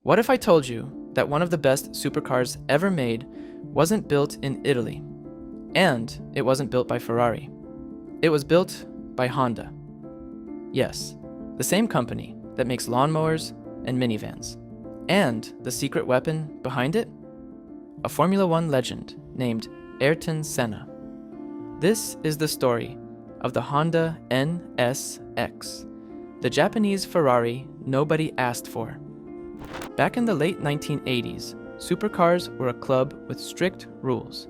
What if I told you that one of the best supercars ever made wasn't built in Italy, and it wasn't built by Ferrari? It was built by Honda. Yes, the same company that makes lawnmowers and minivans. And the secret weapon behind it? A Formula One legend named Ayrton-Senna. This is the story of the Honda NSX, the Japanese Ferrari nobody asked for. Back in the late 1980s, supercars were a club with strict rules.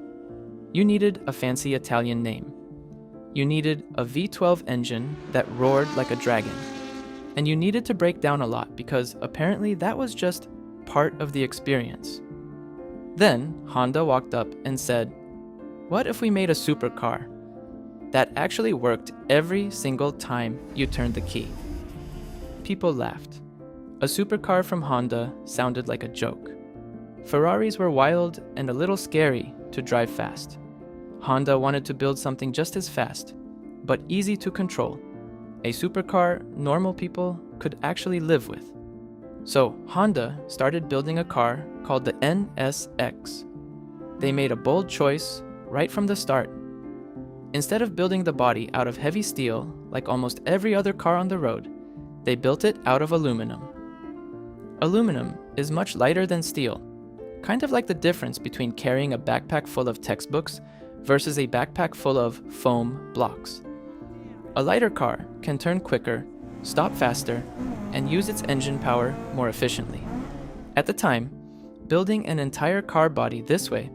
You needed a fancy Italian name. You needed a V12 engine that roared like a dragon. And you needed to break down a lot because apparently that was just part of the experience. Then Honda walked up and said, "What if we made a supercar that actually worked every single time you turned the key?" People laughed. A supercar from Honda sounded like a joke. Ferraris were wild and a little scary to drive fast. Honda wanted to build something just as fast, but easy to control. A supercar normal people could actually live with. So Honda started building a car called the NSX. They made a bold choice right from the start. Instead of building the body out of heavy steel like almost every other car on the road, they built it out of aluminum. Aluminum is much lighter than steel, kind of like the difference between carrying a backpack full of textbooks versus a backpack full of foam blocks. A lighter car can turn quicker, stop faster, and use its engine power more efficiently. At the time, building an entire car body this way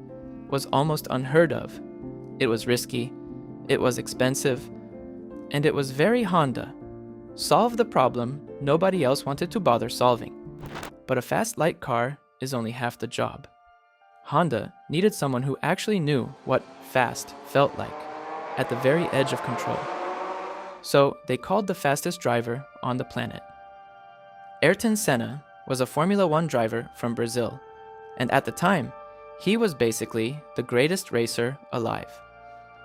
was almost unheard of. It was risky, it was expensive, and it was very Honda. Solve the problem nobody else wanted to bother solving. But a fast light car is only half the job. Honda needed someone who actually knew what fast felt like, at the very edge of control. So they called the fastest driver on the planet. Ayrton-Senna was a Formula One driver from Brazil, and at the time, he was basically the greatest racer alive.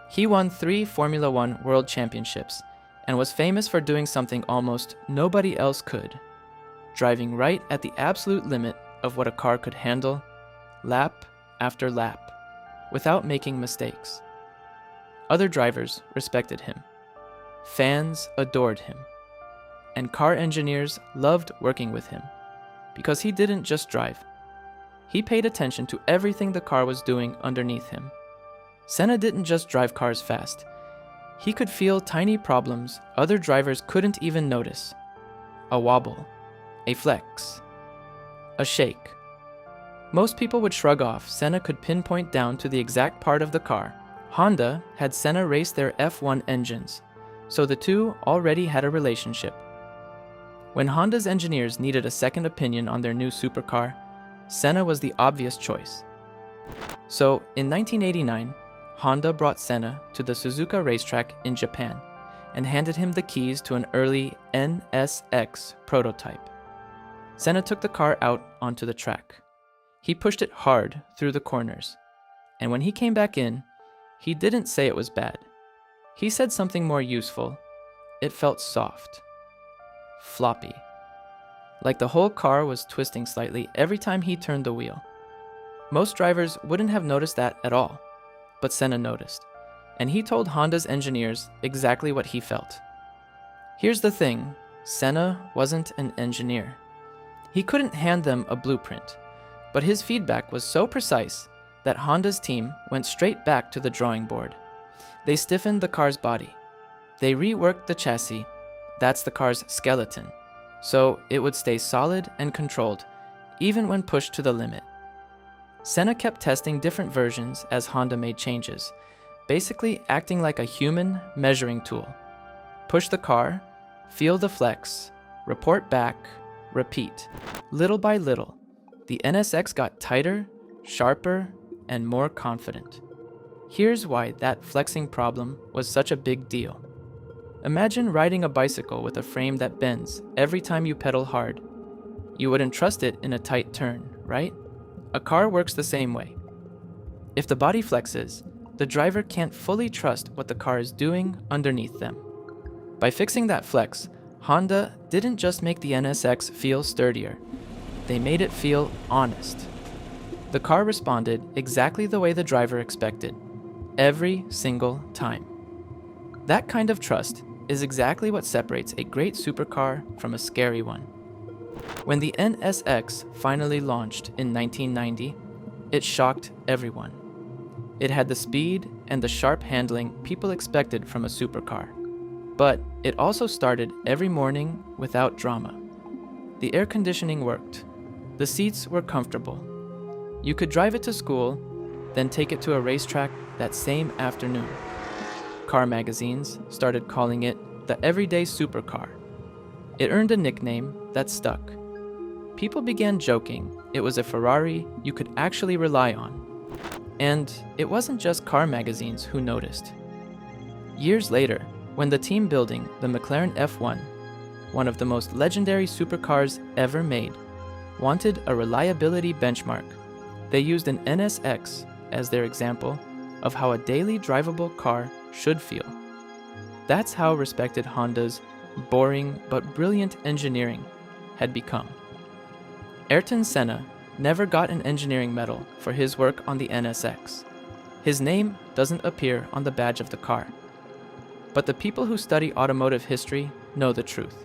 He won 3 Formula One World Championships and was famous for doing something almost nobody else could, driving right at the absolute limit of what a car could handle, lap after lap, without making mistakes. Other drivers respected him. Fans adored him. And car engineers loved working with him, because he didn't just drive. He paid attention to everything the car was doing underneath him. Senna didn't just drive cars fast. He could feel tiny problems other drivers couldn't even notice. A wobble, a flex, a shake. Most people would shrug off. Senna could pinpoint down to the exact part of the car. Honda had Senna race their F1 engines, so the two already had a relationship. When Honda's engineers needed a second opinion on their new supercar, Senna was the obvious choice. So in 1989, Honda brought Senna to the Suzuka racetrack in Japan and handed him the keys to an early NSX prototype. Senna took the car out onto the track. He pushed it hard through the corners, and when he came back in, he didn't say it was bad. He said something more useful. It felt soft, floppy, like the whole car was twisting slightly every time he turned the wheel. Most drivers wouldn't have noticed that at all, but Senna noticed, and he told Honda's engineers exactly what he felt. Here's the thing, Senna wasn't an engineer. He couldn't hand them a blueprint, but his feedback was so precise that Honda's team went straight back to the drawing board. They stiffened the car's body. They reworked the chassis, that's the car's skeleton, so it would stay solid and controlled, even when pushed to the limit. Senna kept testing different versions as Honda made changes, basically acting like a human measuring tool. Push the car, feel the flex, report back, repeat. Little by little, the NSX got tighter, sharper, and more confident. Here's why that flexing problem was such a big deal. Imagine riding a bicycle with a frame that bends every time you pedal hard. You wouldn't trust it in a tight turn, right? A car works the same way. If the body flexes, the driver can't fully trust what the car is doing underneath them. By fixing that flex, Honda didn't just make the NSX feel sturdier. They made it feel honest. The car responded exactly the way the driver expected, every single time. That kind of trust is exactly what separates a great supercar from a scary one. When the NSX finally launched in 1990, it shocked everyone. It had the speed and the sharp handling people expected from a supercar. But it also started every morning without drama. The air conditioning worked. The seats were comfortable. You could drive it to school, then take it to a racetrack that same afternoon. Car magazines started calling it the Everyday Supercar. It earned a nickname that stuck. People began joking it was a Ferrari you could actually rely on. And it wasn't just car magazines who noticed. Years later, when the team building the McLaren F1, one of the most legendary supercars ever made, wanted a reliability benchmark, they used an NSX as their example of how a daily drivable car should feel. That's how respected Honda's boring but brilliant engineering had become. Ayrton-Senna never got an engineering medal for his work on the NSX. His name doesn't appear on the badge of the car. But the people who study automotive history know the truth.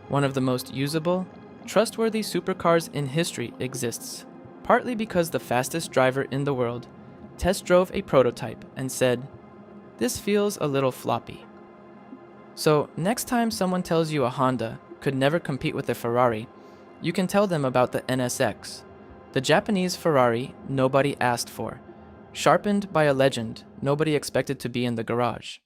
One of the most usable, trustworthy supercars in history exists, partly because the fastest driver in the world test drove a prototype and said, "This feels a little floppy." So next time someone tells you a Honda could never compete with a Ferrari, you can tell them about the NSX, the Japanese Ferrari nobody asked for, sharpened by a legend nobody expected to be in the garage.